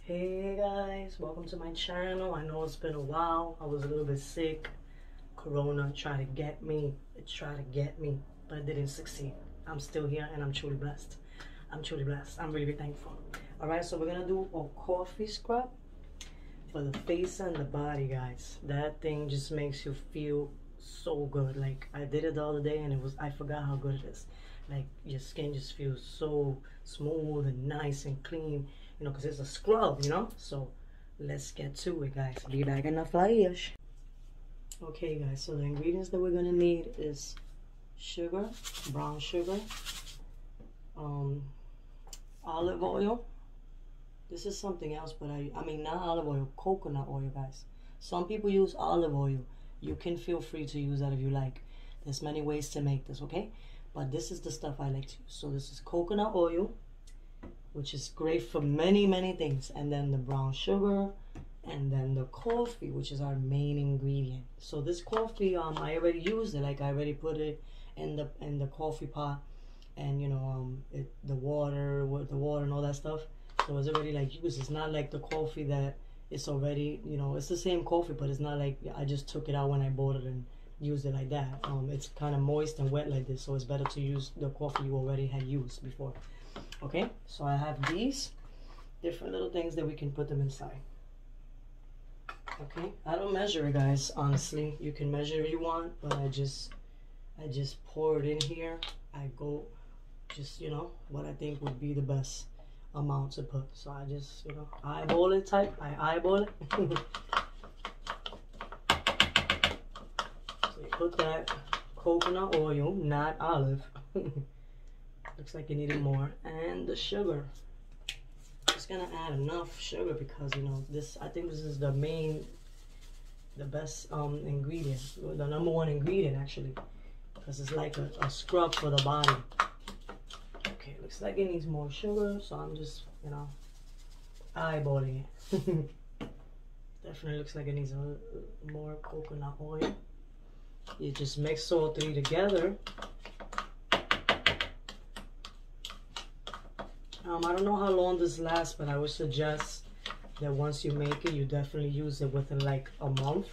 Hey guys, welcome to my channel. I know it's been a while. I was a little bit sick. Corona tried to get me. It tried to get me, but it didn't succeed. I'm still here and I'm truly blessed. I'm truly blessed. I'm really thankful. Alright, so we're gonna do a coffee scrub for the face and the body, guys. That thing just makes you feel so good. Like, I did it the other day and I forgot how good it is. Like, your skin just feels so smooth and nice and clean, you know, because it's a scrub, you know. So let's get to it, guys. Be back in a flash. Okay, guys, so the ingredients that we're gonna need is sugar, brown sugar, olive oil. This is something else, but I mean not olive oil, coconut oil, guys. Some people use olive oil. You can feel free to use that if you like. There's many ways to make this, okay? But this is the stuff I like to use. So this is coconut oil, which is great for many, many things. And then the brown sugar, and then the coffee, which is our main ingredient. So this coffee, I already used it. Like, I already put it in the coffee pot, and you know, the water and all that stuff. So it's already like used. It's not like the coffee that it's already, you know, it's the same coffee, but it's not like I just took it out when I bought it and used it like that. It's kind of moist and wet like this, so it's better to use the coffee you already had used before. Okay, so I have these different little things that we can put them inside. Okay, I don't measure it, guys. Honestly, you can measure if you want, but I just pour it in here. I go just, you know, what I think would be the best amount to put. So I just, you know, eyeball it type. I eyeball it. So you put that coconut oil, not olive. Looks like you needed more. And the sugar. Just gonna add enough sugar because, you know, this, I think this is the best ingredient, the number one ingredient actually, because it's like a scrub for the body. Okay, looks like it needs more sugar, so I'm just, you know, eyeballing it. Definitely looks like it needs more coconut oil. You just mix all three together. I don't know how long this lasts, but I would suggest that once you make it, you definitely use it within like a month,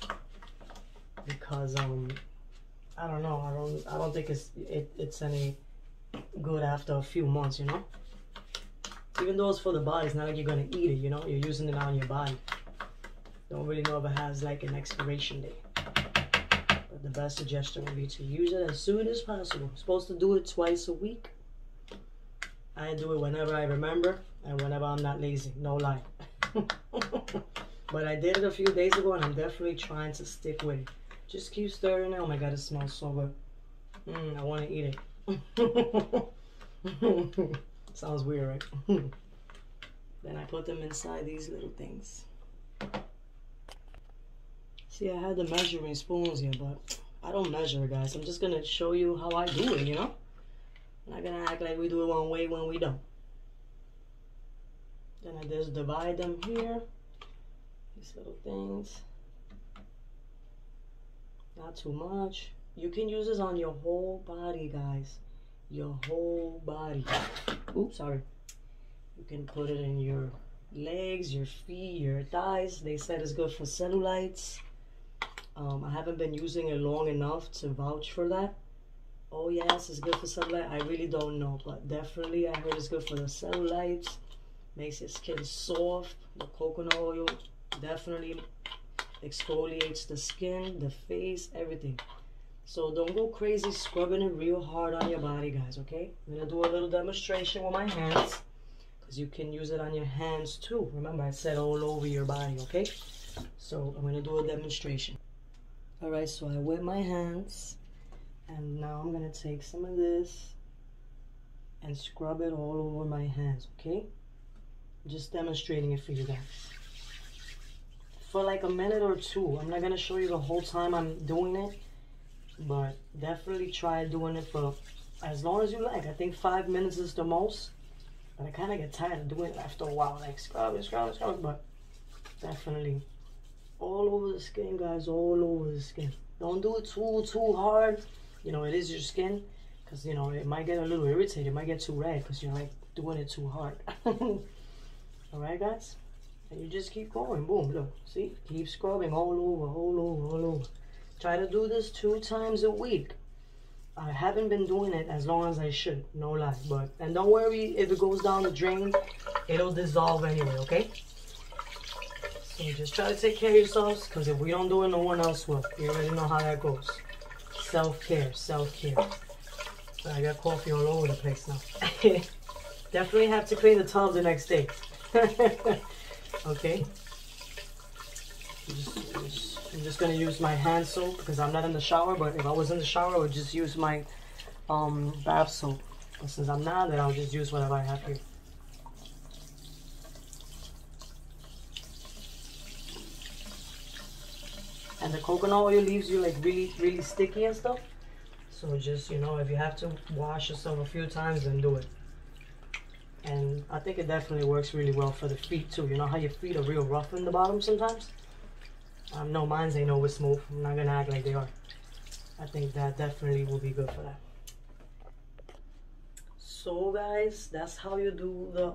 because I don't know, I don't think it's any good after a few months, you know. Even though it's for the body, it's not like you're gonna eat it, you know. You're using it on your body. Don't really know if it has like an expiration date, but the best suggestion would be to use it as soon as possible. I'm supposed to do it twice a week. I do it whenever I remember and whenever I'm not lazy, no lie. But I did it a few days ago and I'm definitely trying to stick with it. Just keep stirring it. Oh my god, it smells so good. I want to eat it. Sounds weird, right? Then I put them inside these little things. See, I had the measuring spoons here, but I don't measure it, guys. I'm just going to show you how I do it, you know? I'm not gonna act like we do it one way when we don't. Then I just divide them here. These little things. Not too much. You can use this on your whole body, guys. Your whole body. Oops, sorry. You can put it in your legs, your feet, your thighs. They said it's good for cellulites. I haven't been using it long enough to vouch for that. Oh yes, it's good for cellulite. I really don't know, but definitely I heard it's good for the cellulites. Makes your skin soft. The coconut oil definitely exfoliates the skin, the face, everything. So don't go crazy scrubbing it real hard on your body, guys, okay? I'm gonna do a little demonstration with my hands, because you can use it on your hands too. Remember, I said all over your body, okay? So I'm gonna do a demonstration. Alright, so I wet my hands. And now I'm gonna take some of this and scrub it all over my hands, okay? Just demonstrating it for you guys. For like a minute or two. I'm not gonna show you the whole time I'm doing it, but definitely try doing it for as long as you like. I think 5 minutes is the most, but I kind of get tired of doing it after a while. Like scrub it, but definitely all over the skin, guys, all over the skin. Don't do it too hard. You know, it is your skin, because, you know, it might get a little irritated. It might get too red because you're, like, doing it too hard. Alright, guys? And you just keep going. Boom, look. See? Keep scrubbing all over, all over, all over. Try to do this 2 times a week. I haven't been doing it as long as I should, no lie. And don't worry if it goes down the drain, it'll dissolve anyway, okay? So just try to take care of yourselves, because if we don't do it, no one else will. You already know how that goes. Self-care, self-care. So I got coffee all over the place now. Definitely have to clean the tub the next day. Okay? I'm just gonna use my hand soap because I'm not in the shower, but if I was in the shower, I would just use my bath soap. But since I'm not, then I'll just use whatever I have here. And the coconut oil leaves you like really sticky and stuff. So just, you know, if you have to wash yourself a few times, then do it. And I think it definitely works really well for the feet too. You know how your feet are real rough in the bottom sometimes? No, mine's ain't always smooth. I'm not gonna act like they are. I think that definitely will be good for that. So guys, that's how you do the,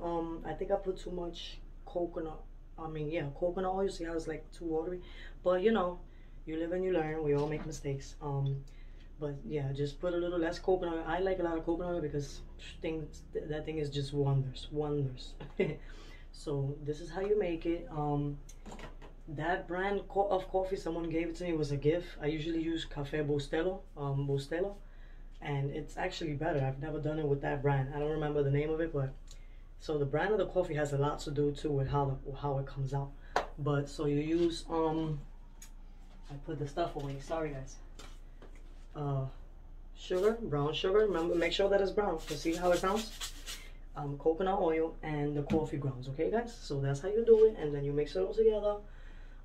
I think I put too much coconut. Coconut oil. See how it's like too watery? But you know, you live and you learn. We all make mistakes. But yeah, just put a little less coconut oil. I like a lot of coconut oil because that thing is just wonders. So this is how you make it. That brand of coffee, someone gave it to me, was a gift. I usually use Cafe Bustelo, and it's actually better. I've never done it with that brand. I don't remember the name of it, but so the brand of the coffee has a lot to do too with how it comes out. But so you use I put the stuff away. Sorry guys. Sugar, brown sugar. Remember, make sure that it's brown. You see how it sounds? Coconut oil and the coffee grounds. Okay, guys. So that's how you do it, and then you mix it all together.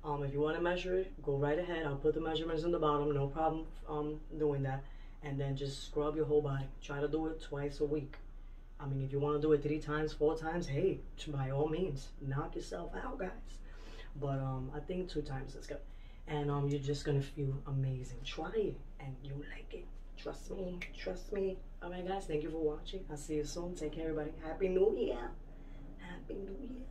If you want to measure it, go right ahead. I'll put the measurements in the bottom. No problem doing that. And then just scrub your whole body. Try to do it twice a week. I mean, if you want to do it 3 times, 4 times, hey, by all means, knock yourself out, guys. But I think 2 times is good. And you're just gonna feel amazing. Try it, and you like it. Trust me. Trust me. All right, guys. Thank you for watching. I'll see you soon. Take care, everybody. Happy New Year. Happy New Year.